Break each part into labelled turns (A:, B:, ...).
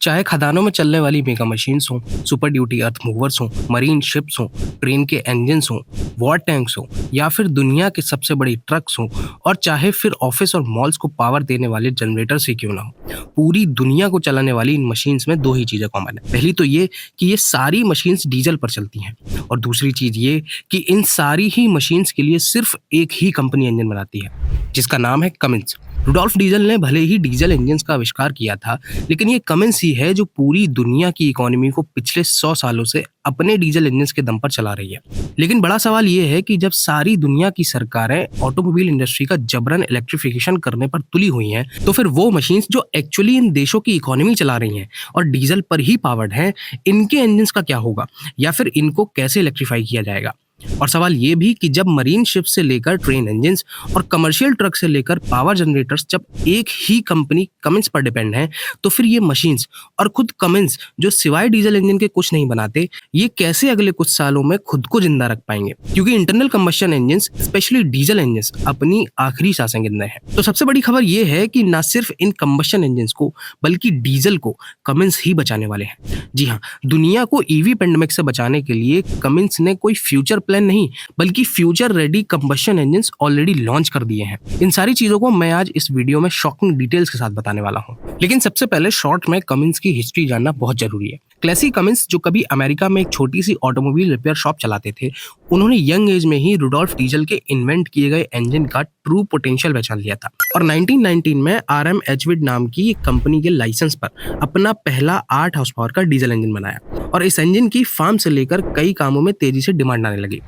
A: चाहे खदानों में चलने वाली मेगा मशीन्स हों, सुपर ड्यूटी अर्थ मूवर्स हों, मरीन शिप्स हों, ट्रेन के इंजन्स हों, वॉर टैंक्स हों या फिर दुनिया के सबसे बड़ी ट्रक्स हों और चाहे फिर ऑफिस और मॉल्स को पावर देने वाले जनरेटर से क्यों ना हो, पूरी दुनिया को चलाने वाली इन मशीन्स में दो ही चीजें कॉमन है। पहली तो ये कि ये सारी मशीन्स डीजल पर चलती हैं और दूसरी चीज ये कि इन सारी ही मशीन्स के लिए सिर्फ एक ही कंपनी इंजन बनाती है, जिसका नाम है कमिंस। रुडोल्फ डीजल ने भले ही डीजल इंजन्स का आविष्कार किया था, लेकिन ये कमिंस ही है जो पूरी दुनिया की इकोनॉमी को पिछले 100 सालों से अपने डीजल इंजन्स के दम पर चला रही है। लेकिन बड़ा सवाल ये है कि जब सारी दुनिया की सरकारें ऑटोमोबाइल इंडस्ट्री का जबरन इलेक्ट्रिफिकेशन करने पर तुली हुई हैं, तो फिर वो मशीन्स जो एक्चुअली इन देशों की इकोनॉमी चला रही हैं और डीजल पर ही पावर्ड हैं, इनके इंजन्स का क्या होगा या फिर इनको कैसे इलेक्ट्रीफाई किया जाएगा। और सवाल ये भी कि जब मरीन शिप से लेकर ट्रेन इंजन्स और कमर्शियल ट्रक से लेकर पावर जनरेटर्स जब एक ही कंपनी कमिंस पर डिपेंड है, तो फिर ये मशीन्स और खुद कमिंस जो सिवाय डीजल इंजन के कुछ नहीं बनाते, ये कैसे अगले कुछ सालों में खुद को जिंदा रख पाएंगे, क्योंकि internal combustion engines specially diesel engines अपनी आखिरी सांसें गिन रहे हैं। तो सबसे बड़ी खबर ये है कि न सिर्फ इन कंबशन इंजन्स को बल्कि डीजल को कमिंस ही बचाने वाले हैं। जी हाँ, दुनिया को ईवी पेंडेमिक से बचाने के लिए कमिंस ने कोई फ्यूचर प्लान नहीं बल्कि future ready combustion engines already launch कर दिए हैं। इन सारी चीजों को मैं आज इस वीडियो में शॉकिंग डिटेल्स के साथ बताने वाला हूं। लेकिन सबसे पहले शॉर्ट में कमिंस की हिस्ट्री जानना बहुत जरूरी है। क्लेसी कमिंस जो कभी अमेरिका में एक छोटी सी ऑटोमोबाइल रिपेयर शॉप चलाते थे, उन्होंने यंग एज में ही रुडोल्फ डीजल के इन्वेंट किए गए इंजन का ट्रू पोटेंशियल पहचान लिया था और 1919 में RM एचविड नाम की कंपनी के लाइसेंस पर अपना पहला 8 हॉर्स पावर का डीजल इंजन बनाया और इस इंजन की फार्म से लेकर कई कामों में तेजी से डिमांड आने लगी।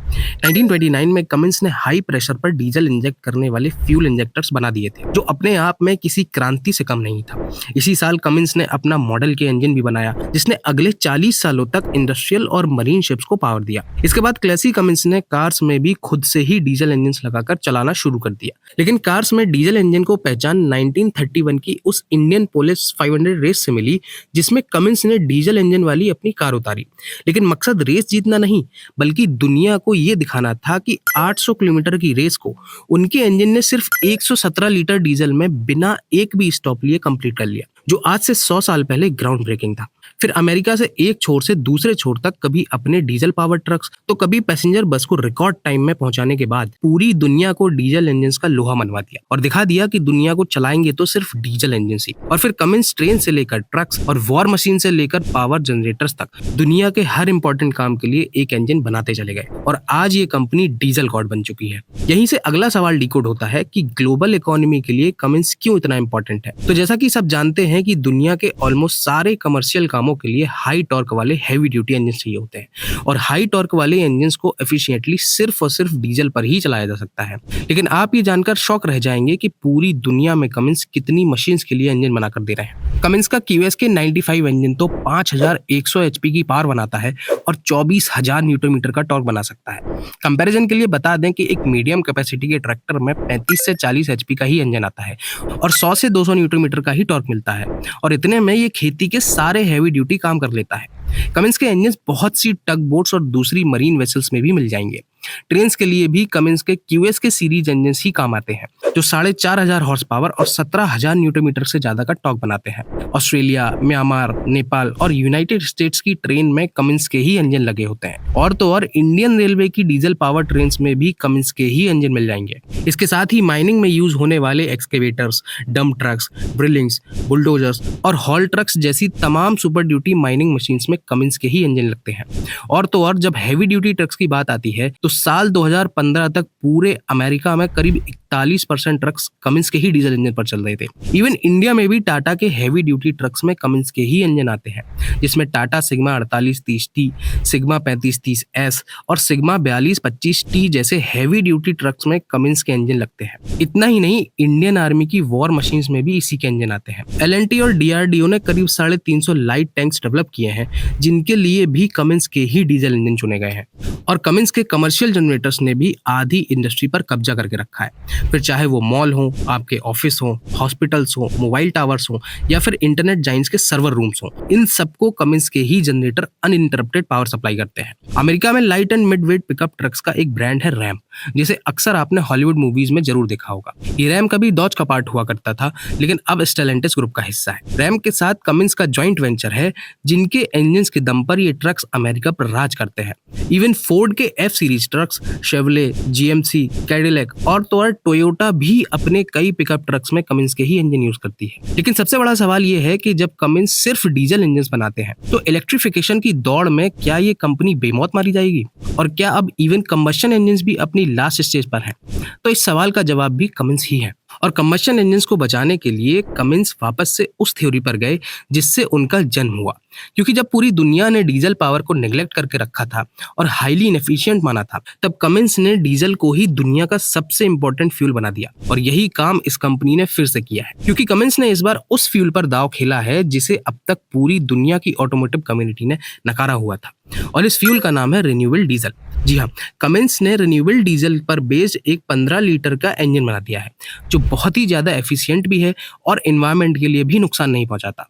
A: 1929 में कमिंस ने हाई प्रेशर पर डीजल इंजेक्ट करने वाले फ्यूल इंजेक्टर्स बना दिए थे, जो अपने आप में किसी क्रांति से कम नहीं था। इसी साल कमिंस ने अपना मॉडल के इंजन भी बनाया, जिसने अगले 40 सालों तक इंडस्ट्रियल और मरीन शिप्स को पावर दिया। इसके बाद क्लेसी कमिंस ने कार्स में भी खुद से ही डीजल इंजन लगाकर चलाना शुरू कर दिया। लेकिन कार्स में डीजल इंजन को पहचान 1931 की उस इंडियन पोलिस 500 रेस से मिली, जिसमें कमिंस ने डीजल इंजन वाली अपनी कार उतारी। लेकिन मकसद रेस जीतना नहीं बल्कि दुनिया को यह दिखाना था कि 800 किलोमीटर की रेस को उनके इंजन ने सिर्फ 117 लीटर डीजल में बिना एक भी स्टॉप लिए कंप्लीट कर लिया, जो आज से 100 साल पहले ग्राउंड ब्रेकिंग था। फिर अमेरिका से एक छोर से दूसरे छोर तक कभी अपने डीजल पावर ट्रक्स तो कभी पैसेंजर बस को रिकॉर्ड टाइम में पहुंचाने के बाद पूरी दुनिया को डीजल इंजन्स का लोहा मनवा दिया और दिखा दिया कि दुनिया को चलाएंगे तो सिर्फ डीजल इंजन ही। और फिर कमिंस ट्रेन से लेकर ट्रक्स और वॉर मशीन से लेकर पावर जनरेटर्स तक दुनिया के हर इंपॉर्टेंट काम के लिए एक इंजन बनाते चले गए और आज ये कंपनी डीजल गॉड बन चुकी है। यहीं से अगला सवाल डिकोड होता है कि ग्लोबल इकोनॉमी के लिए कमिंस क्यों इतना इंपॉर्टेंट है। तो जैसा कि सब जानते हैं कि दुनिया के ऑलमोस्ट सारे कमर्शियल कामों के लिए हाई टॉर्क वाले हैवी ड्यूटी इंजन चाहिए होते हैं और हाई टॉर्क वाले इंजन्स को एफिशिएंटली सिर्फ और सिर्फ डीजल पर ही चलाया जा सकता है। लेकिन आप ये जानकर शॉक रह जाएंगे कि पूरी दुनिया में कमिंस कितनी मशीन्स के लिए इंजन बनाकर दे रहे हैं। कमिंस का QSK 95 इंजन तो 5100 HP की पावर बनाता है और 24,000 न्यूटन मीटर का टॉर्क बना सकता है। कंपैरिजन के लिए बता दें कि एक मीडियम कैपेसिटी के ट्रैक्टर में 35 से 40 HP का ही इंजन आता है और 100 से 200 न्यूटन मीटर का ही टॉर्क मिलता है और इतने में ये खेती के सारे हैवी ड्यूटी काम कर लेता है। कमिंस के इंजन्स बहुत सी टग बोट्स और दूसरी मरीन वेसल्स में भी मिल जाएंगे। ट्रेन्स के लिए भी कमिंस के QSK सीरीज इंजन्स ही काम आते हैं, जो 4500 हॉर्स पावर और 17,000 न्यूटन मीटर से ज्यादा का टॉर्क बनाते हैं। ऑस्ट्रेलिया, म्यांमार, नेपाल और यूनाइटेड स्टेट्स की ट्रेन में कमिंस के ही इंजन लगे होते हैं और तो और इंडियन रेलवे की डीजल पावर ट्रेन्स में भी कमिंस के ही इंजन मिल जाएंगे। इसके साथ ही माइनिंग में यूज होने वाले एक्सकेवेटर्स, डंप ट्रक्स, ड्रिलिंग्स, बुलडोजर्स और हॉल ट्रक्स जैसी तमाम सुपर ड्यूटी माइनिंग मशीन्स में कमिंस के ही इंजन लगते हैं। और तो और जब हैवी ड्यूटी ट्रक्स की बात आती है तो साल 2015 तक पूरे अमेरिका में करीब 41% ट्रक्स कमिंस के ही डीजल इंजन पर चल रहे थे। इवन इंडिया में भी टाटा के हैवी ड्यूटी ट्रक्स में कमिंस के ही इंजन आते हैं, जिसमें Tata sigma 4830T, sigma 3530S और सिग्मा 4225T जैसे हैवी ड्यूटी ट्रक्स में कमिंस के इंजन लगते हैं। इतना ही नहीं, इंडियन आर्मी की वॉर मशीन्स में भी इसी के इंजन आते हैं। LNT और DRDO ने करीब 350 लाइट टैंक्स डेवलप किए हैं, जिनके लिए भी कमिंस के ही डीजल इंजन चुने गए हैं। और कमिंस के कमर्शियल जनरेटर्स ने भी आधी इंडस्ट्री पर कब्जा करके रखा है। फिर चाहे वो मॉल हो, आपके ऑफिस हो, हॉस्पिटल्स हो, मोबाइल टावर्स हो या फिर इंटरनेट जाइंट्स के सर्वर रूम्स हो, इन सबको कमिंस के ही जनरेटर अनइंटरप्टेड पावर सप्लाई करते हैं। अमेरिका में light and mid weight pickup trucks का एक ब्रांड है रैम, जिसे अक्सर आपने हॉलीवुड मूवीज में जरूर देखा होगा। ये रैम कभी डॉज का पार्ट हुआ करता था, लेकिन अब स्टेलेंटिस ग्रुप का हिस्सा है। रैम के साथ कमिंस का जॉइंट वेंचर है, जिनके इंजन के दम पर ये ट्रक्स अमेरिका पर राज करते हैं। इवन फोर्ड के F series trucks, Chevrolet, GMC, Cadillac और तो और टोयोटा भी अपने कई पिकअप ट्रक्स में कमिंस के ही इंजन यूज करती है। लेकिन सबसे बड़ा सवाल ये है कि जब कमिंस सिर्फ डीजल इंजन बनाते हैं तो इलेक्ट्रिफिकेशन की दौड़ में क्या ये कंपनी बेमौत मारी जाएगी? और क्या अब इवन कंबशन इंजन भी अपनी लास्ट स्टेज पर हैं? तो इस सवाल का जवाब भी कमिंस ही है। और कंबशन इंजन्स को बचाने के लिए कमिंस वापस से उस थ्योरी पर गए जिससे उनका जन्म हुआ। क्योंकि जब पूरी दुनिया ने डीजल पावर को नेग्लेक्ट करके रखा था और हाईली इनएफिशिएंट माना था, तब कमिंस ने डीजल को ही दुनिया का सबसे इंपॉर्टेंट फ्यूल बना दिया। और यही काम इस कंपनी ने फिर से किया है, क्योंकि कमिंस ने इस बार उस फ्यूल पर दांव खेला है जिसे अब तक पूरी दुनिया की ऑटोमोटिव कम्युनिटी ने नकारा हुआ था। और इस फ्यूल का नाम है रिन्यूएबल डीजल। जी हाँ, कमिंस ने रिन्यूएबल डीजल पर बेस्ड एक 15 लीटर का इंजन बना दिया है, जो बहुत ही ज्यादा एफिशिएंट भी है और एनवायरनमेंट के लिए भी नुकसान नहीं पहुंचाता।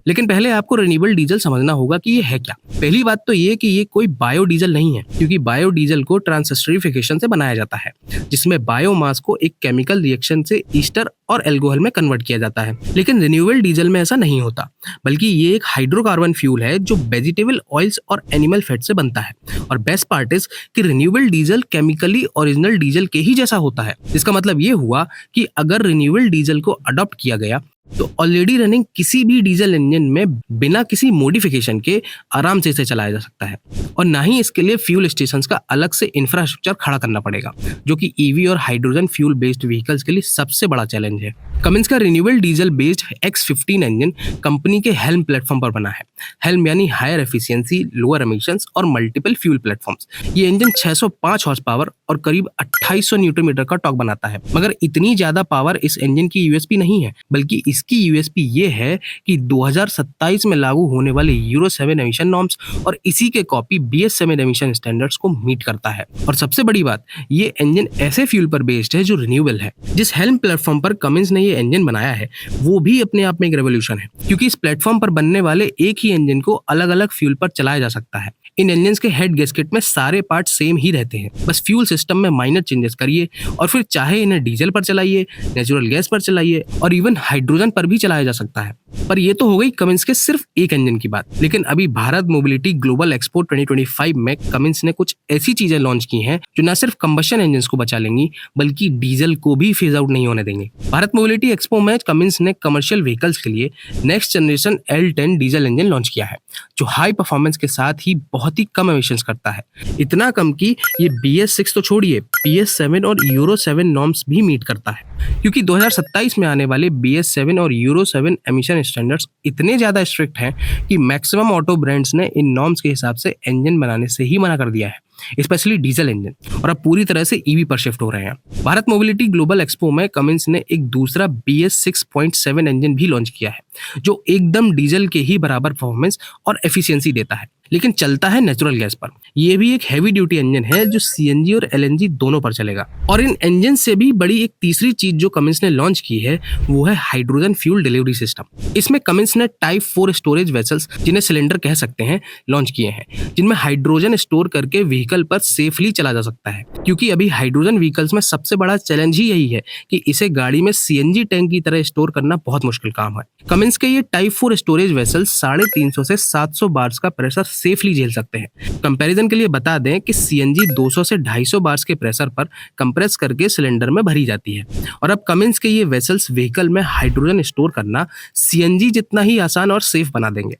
A: लेकिन पहले आपको रिन्यूएबल डीजल समझना होगा कि ये है क्या। पहली बात तो ये कि ये कोई बायोडीजल नहीं है, क्योंकि बायोडीजल को ट्रांसएस्टरिफिकेशन से बनाया जाता है, जिसमें बायोमास को एक केमिकल रिएक्शन से ईस्टर और अल्कोहल में कन्वर्ट किया जाता है। लेकिन रिन्यूएबल डीजल में ऐसा नहीं होता, बल्कि ये एक हाइड्रोकार्बन फ्यूल है जो वेजिटेबल ऑयल्स और एनिमल फैट से बनता है। और बेस्ट पार्ट इज कि renewable diesel chemically original diesel के ही जैसा होता है। इसका मतलब ये हुआ कि अगर रिन्यूएबल डीजल को अडॉप्ट किया गया तो ऑलरेडी रनिंग किसी भी डीजल इंजन में बिना किसी मॉडिफिकेशन के आराम से इसे चलाया जा सकता है। और ना ही इसके लिए फ्यूल स्टेशंस का अलग से इंफ्रास्ट्रक्चर खड़ा करना पड़ेगा, जो कि ईवी और हाइड्रोजन फ्यूल बेस्ड व्हीकल्स के लिए सबसे बड़ा चैलेंज है। कमिंस का renewable diesel based X15 engine company के हेल्म प्लेटफॉर्म पर बना है। हेल्म यानी हायर एफिशिएंसी, लोअर एमिशंस और मल्टीपल फ्यूल प्लेटफॉर्म्स। ये इंजन 605 हॉर्स पावर और करीब 2800 न्यूटन मीटर का टॉर्क बनाता है। मगर इतनी ज्यादा पावर इस इंजन की यूएसपी नहीं है, बल्कि इसकी यूएसपी ये है कि 2027 में लागू होने वाले यूरो 7 एमिशन नॉर्म्स और इसी के कॉपी BS7 एमिशन स्टैंडर्ड्स को मीट करता है। और सबसे बड़ी बात, ये इंजन ऐसे फ्यूल पर बेस्ड है जो रिन्यूएबल है। जिस हेल्म प्लेटफॉर्म पर कमिंस ने ये इंजन बनाया है वो भी अपने आप में एक रेवोल्यूशन है, क्योंकि इस प्लेटफॉर्म पर बनने वाले एक ही इंजन को अलग अलग फ्यूल पर चलाया जा सकता है। इन इंजन के हेड गैस्केट में सारे पार्ट सेम ही रहते हैं, बस फ्यूल सिस्टम में माइनर चेंजेस करिए और फिर चाहे इन्हें डीजल पर चलाइए, नेचुरल गैस पर चलाइए और इवन हाइड्रोजन पर भी चलाया जा सकता है। पर ये तो हो गई कमिंस के सिर्फ एक इंजन की बात। लेकिन अभी भारत मोबिलिटी ग्लोबल एक्सपो 2025 में कमिंस ने कुछ ऐसी चीजें लॉन्च की हैं जो न सिर्फ कंबशन इंजन को बचा लेंगी, बल्कि डीजल को भी फेज आउट नहीं होने देंगे। भारत मोबिलिटी एक्सपो में कमिंस ने कमर्शियल व्हीकल्स के लिए next generation L10 diesel engine launch किया है, जो हाई परफॉर्मेंस के साथ ही बहुत ही कम एमिशंस करता है। इतना कम कि ये BS6 तो छोड़िए, BS7 और यूरो 7 नॉर्म्स भी मीट करता है। क्योंकि 2027 में आने वाले BS7 और यूरो 7 एमिशन स्टैंडर्ड्स इतने ज्यादा स्ट्रिक्ट हैं कि मैक्सिमम ऑटो ब्रांड्स ने इन नॉर्म्स के हिसाब से इंजन बनाने से ही मना कर दिया है, स्पेशली डीजल इंजन, और अब पूरी तरह से ईवी पर शिफ्ट हो रहे हैं। भारत मोबिलिटी ग्लोबल एक्सपो में कमिंस ने एक दूसरा BS6.7 इंजन भी लॉन्च किया है, जो एकदम डीजल के ही बराबर परफॉर्मेंस और एफिशिएंसी देता है, लेकिन चलता है नेचुरल गैस पर। ये भी एक हैवी ड्यूटी इंजन है जो CNG और LNG दोनों पर चलेगा। और इन इंजन से भी बड़ी एक तीसरी चीज जो कमिंस ने लॉन्च की है वो है हाइड्रोजन फ्यूल डिलीवरी सिस्टम। इसमें कमिंस ने टाइप 4 स्टोरेज वेसल्स, जिन्हें सिलेंडर कह सकते हैं, लॉन्च किए हैं, जिनमें हाइड्रोजन स्टोर करके व्हीकल पर सेफली चला जा सकता है। क्योंकि अभी हाइड्रोजन व्हीकल्स में सबसे बड़ा चैलेंज ही यही है कि इसे गाड़ी में CNG टैंक की तरह स्टोर करना बहुत मुश्किल काम है। कमिंस के ये टाइप 4 स्टोरेज वेसल्स 350 से 700 बार्स का प्रेशर सेफली झेल सकते हैं। कंपैरिजन के लिए बता दें कि CNG 200 से 250 बार्स के प्रेशर पर कंप्रेस करके सिलेंडर में भरी जाती है। और अब कमिंस के ये वेसल्स व्हीकल में हाइड्रोजन स्टोर करना CNG जितना ही आसान और सेफ बना देंगे।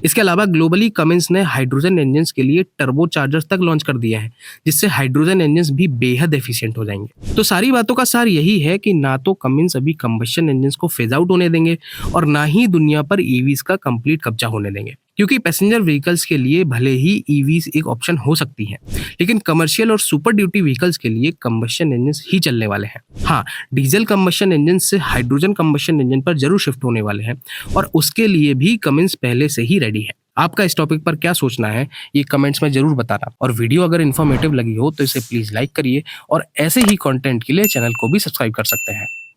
A: इसके अलावा ग्लोबली कमिंस ने हाइड्रोजन इंजन्स के लिए टर्बो चार्जर्स तक लॉन्च कर दिया है, जिससे हाइड्रोजन इंजन्स भी बेहद एफिशिएंट हो जाएंगे। तो सारी बातों का सार यही है कि ना तो कमिंस अभी कंबशन इंजन्स को फेज आउट होने देंगे और ना ही दुनिया पर ईवीज का कंप्लीट कब्जा होने देंगे। क्योंकि पैसेंजर व्हीकल्स के लिए भले ही ईवीज एक ऑप्शन हो सकती हैं, लेकिन कमर्शियल और सुपर ड्यूटी व्हीकल्स के लिए कंबशन इंजन ही चलने वाले हैं। हाँ, डीजल कंबशन इंजन से हाइड्रोजन कंबशन इंजन पर जरूर शिफ्ट होने वाले हैं और उसके लिए भी कमिंस पहले से ही रेडी है। आपका इस टॉपिक पर क्या सोचना है ये कमेंट्स में जरूर बताना, और वीडियो अगर इन्फॉर्मेटिव लगी हो तो इसे प्लीज लाइक करिए और ऐसे ही कंटेंट के लिए चैनल को भी सब्सक्राइब कर सकते हैं।